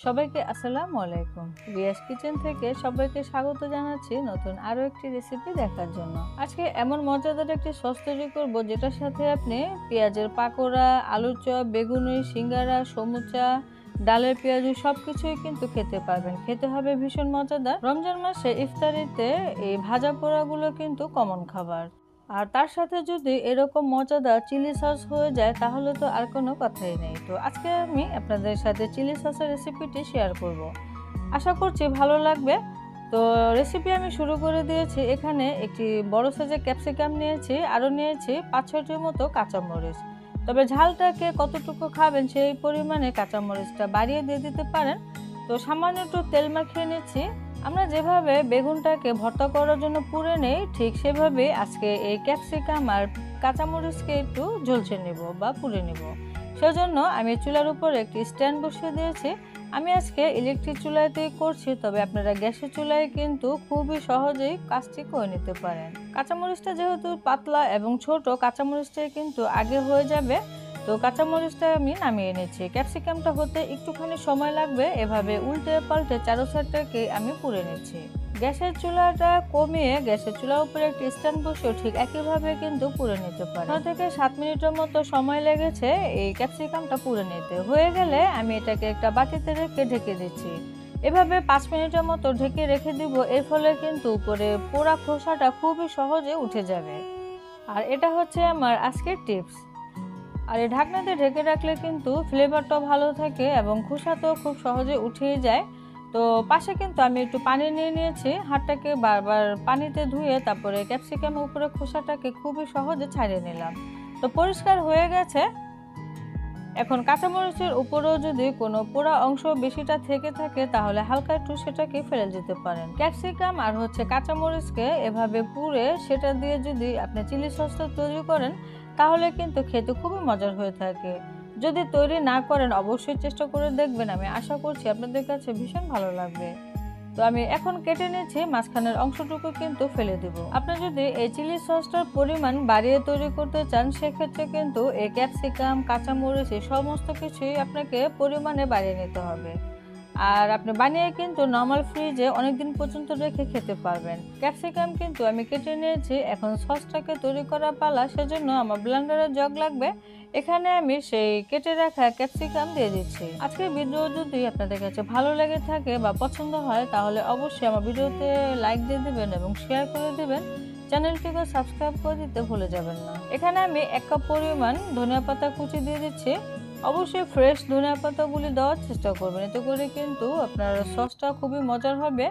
সবাইকে আসসালামু আলাইকুম। রিয়াজ কিচেন থেকে সবাইকে স্বাগত জানাচ্ছি নতুন আরও একটি রেসিপি দেখার জন্য। আজকে এমন মজাদার একটি সস তৈরি করব যেটার সাথে আপনি পেঁয়াজের পাকোড়া, আলুর চপ, বেগুনি, সিঙ্গারা, সমুচা, ডালের পেঁয়াজু সবকিছুই কিন্তু খেতে পারবেন। খেতে হবে ভীষণ মজাদার। রমজান মাসে ইফতারিতে এই ভাজা পোড়াগুলো কিন্তু কমন খাবার, আর তার সাথে যদি এরকম মজাদার চিলি সস হয়ে যায় তাহলে তো আর কোনো কথাই নেই। তো আজকে আমি আপনাদের সাথে চিলি সসের রেসিপিটি শেয়ার করব, আশা করছি ভালো লাগবে। তো রেসিপি আমি শুরু করে দিয়েছি। এখানে একটি বড় সাইজের ক্যাপসিকাম নিয়েছি, আরও নিয়েছি 5-6টির মতো কাঁচামরিচ। তবে ঝালটাকে কতটুকু খাবেন সেই পরিমাণে কাঁচামরিচটা বাড়িয়ে দিয়ে দিতে পারেন। তো সামান্য একটু তেল মাখিয়ে নিচ্ছি। আমরা যেভাবে বেগুনটাকে ভর্তা করার জন্য পুড়ে নেই, ঠিক সেভাবে আজকে এই ক্যাপসিকাম আর কাঁচামরিচকে একটু ঝলসে নেব বা পুড়ে নেব। সেজন্য আমি চুলার উপর একটি স্ট্যান্ড বসিয়ে দিয়েছি। আমি আজকে ইলেকট্রিক চুলাতেই করছি, তবে আপনারা গ্যাসের চুলায় কিন্তু খুবই সহজেই কাজটি করে নিতে পারেন। কাঁচামরিচটা যেহেতু পাতলা এবং ছোট, কাঁচামরিচটাই কিন্তু আগে হয়ে যাবে। তো কাঁচামরিচটা আমি নামিয়ে এনেছি। ক্যাপসিকামটা হতে একটুখানি সময় লাগবে। এভাবে উল্টে পাল্টে চারো সাইডটাকে আমি পুড়ে নিচ্ছি। গ্যাসের চুলাটা কমিয়ে গ্যাসের চুলার উপরে একটি স্ট্যান্ড বসিয়ে ঠিক একইভাবে কিন্তু পুড়ে নিতে পারি। 6 থেকে 7 মিনিটের মতো সময় লেগেছে এই ক্যাপসিকামটা পুড়ে নিতে। হয়ে গেলে আমি এটাকে একটা বাটিতে রেখে ঢেকে দিচ্ছি। এভাবে 5 মিনিটের মতো ঢেকে রেখে দিব। এর ফলে কিন্তু উপরে পোড়া খোসাটা খুবই সহজে উঠে যাবে। আর এটা হচ্ছে আমার আজকের টিপস। আর এই ঢাকনাতে ঢেকে রাখলে কিন্তু ফ্লেভারটাও ভালো থাকে এবং খোসাটাও খুব সহজে উঠিয়ে যায়। তো পাশে কিন্তু আমি একটু পানি নিয়ে নিয়েছি। হাতটাকে বারবার পানিতে ধুয়ে তারপরে ক্যাপসিকামের উপরে খোসাটাকে খুবই সহজে ছাড়িয়ে নিলাম। তো পরিষ্কার হয়ে গেছে। এখন কাঁচামরিচের উপরেও যদি কোনো পোড়া অংশ বেশিটা থেকে থাকে তাহলে হালকা একটু সেটাকে ফেলে দিতে পারেন। ক্যাপসিকাম আর কাঁচামরিচকে এভাবে পুড়ে সেটা দিয়ে যদি আপনি চিলি সসটা তৈরি করেন তাহলে কিন্তু খেতে খুবই মজার হয়ে থাকে। যদি তৈরি না করেন অবশ্যই চেষ্টা করে দেখবেন, আমি আশা করছি আপনাদের কাছে ভীষণ ভালো লাগবে। তো আমি এখন কেটে নিয়েছি, মাঝখানের অংশটুকু কিন্তু ফেলে দেব। আপনি যদি এই চিলি সসটার পরিমাণ বাড়িয়ে তৈরি করতে চান সেক্ষেত্রে কিন্তু এই ক্যাপসিকাম, কাঁচামরিচ এই সমস্ত কিছুই আপনাকে পরিমাণে বাড়িয়ে নিতে হবে। আর আপনি বানিয়ে কিন্তু নর্মাল ফ্রিজে অনেকদিন পর্যন্ত রেখে খেতে পারবেন। ক্যাপসিকাম কিন্তু আমি কেটে নিয়েছি। এখন সসটাকে তৈরি করা পালা, সেজন্য আমার ব্লেন্ডারের জগ লাগবে। এখানে আমি সেই কেটে রাখা ক্যাপসিকাম দিয়ে দিচ্ছি। আজকের ভিডিও যদি আপনাদের কাছে ভালো লেগে থাকে বা পছন্দ হয় তাহলে অবশ্যই আমার ভিডিওতে লাইক দিয়ে দেবেন এবং শেয়ার করে দেবেন। চ্যানেলটিকে সাবস্ক্রাইব করে দিতে ভুলে যাবেন না। এখানে আমি 1 কাপ পরিমাণ ধনিয়া পাতা কুচি দিয়ে দিচ্ছি। অবশ্যই ফ্রেশ ধনিয়া পাতাগুলি দেওয়ার চেষ্টা করবেন, এতে করে কিন্তু আপনার সসটা খুবই মজার হবে।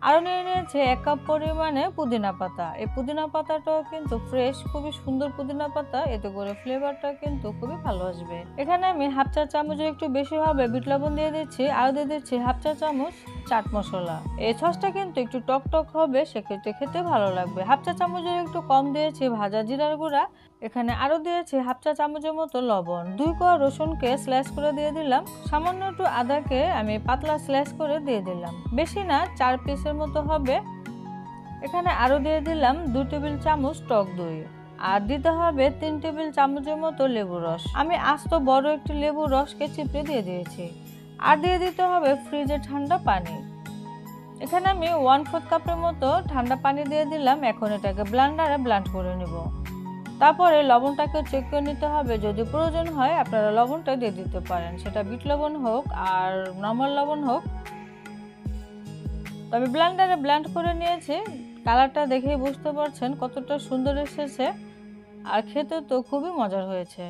আরও নিয়ে নিয়েছে 1 কাপ পরিমাণে পুদিনা পাতা। এই পুদিনা পাতাটাও কিন্তু ফ্রেশ, খুবই সুন্দর পুদিনা পাতা, এতে করে ফ্লেভারটা কিন্তু খুবই ভালো আসবে। এখানে আমি হাফ চা চামচের একটু বেশি হবে বিট লবণ দিয়ে দিচ্ছি, আর দিয়ে দিচ্ছি হাফ চা চামচ চাট মশলা। এই সসটা কিন্তু একটু টক টক হবে, সেক্ষেত্রে খেতে ভালো লাগবে। হাফ চা চামচের একটু কম দিয়েছি ভাজা জিরার গুঁড়া। এখানে আরও দিয়েছি হাফ চা চামচের মতো লবণ। 2 কোয়া রসুনকে স্লাইস করে দিয়ে দিলাম। সামান্য একটু আদাকে আমি পাতলা স্লাইস করে দিয়ে দিলাম, বেশি না, 4 পিসের মতো হবে। এখানে আরও দিয়ে দিলাম 2 টেবিল চামচ টক দই, আর দিতে হবে 3 টেবিল চামচের মতো লেবু রস। আমি আস্ত বড় একটি লেবু রসকে চিপে দিয়ে দিয়েছি। আর দিয়ে দিতে হবে ফ্রিজে ঠান্ডা পানি। এখানে আমি 1/4 কাপের মতো ঠান্ডা পানি দিয়ে দিলাম। এখন এটাকে ব্লেন্ডারে ব্লেন্ড করে নেব। তারপরে লবণটাকে চেক করে নিতে হবে, যদি প্রয়োজন হয় আপনারা লবণটা দিয়ে দিতে পারেন, সেটা বিট লবণ হোক আর নর্মাল লবণ হোক। তো আমি ব্লেন্ডারে ব্লেন্ড করে নিয়েছি। কালারটা দেখেই বুঝতে পারছেন কতটা সুন্দর এসেছে, আর খেতে তো খুবই মজার হয়েছে।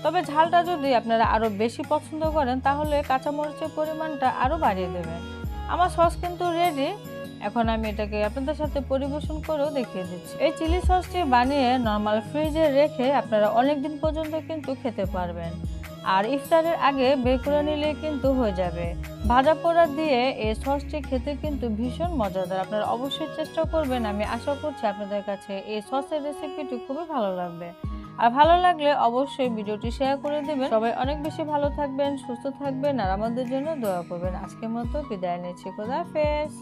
তবে ঝালটা যদি আপনারা আরও বেশি পছন্দ করেন তাহলে কাঁচামরিচের পরিমাণটা আরও বাড়িয়ে দেবেন। আমার সস কিন্তু রেডি। এখন আমি এটাকে আপনাদের সাথে পরিবেশন করেও দেখিয়ে দিচ্ছি। এই চিলি সসটি বানিয়ে নর্মাল ফ্রিজে রেখে আপনারা অনেক দিন পর্যন্ত কিন্তু খেতে পারবেন, আর ইফতারের আগে বের করে নিলে কিন্তু হয়ে যাবে। ভাজা পোড়া দিয়ে এই সসটি খেতে কিন্তু ভীষণ মজাদার। আপনারা অবশ্যই চেষ্টা করবেন। আমি আশা করছি আপনাদের কাছে এই সসের রেসিপিটি খুবই ভালো লাগবে। আর ভালো লাগলে অবশ্যই ভিডিওটি শেয়ার করে দেবেন। সবাই অনেক বেশি ভালো থাকবেন, সুস্থ থাকবেন, আর আমাদের জন্য দোয়া করবেন। আজকের মতো বিদায় নিচ্ছি। খোদা হাফেজ।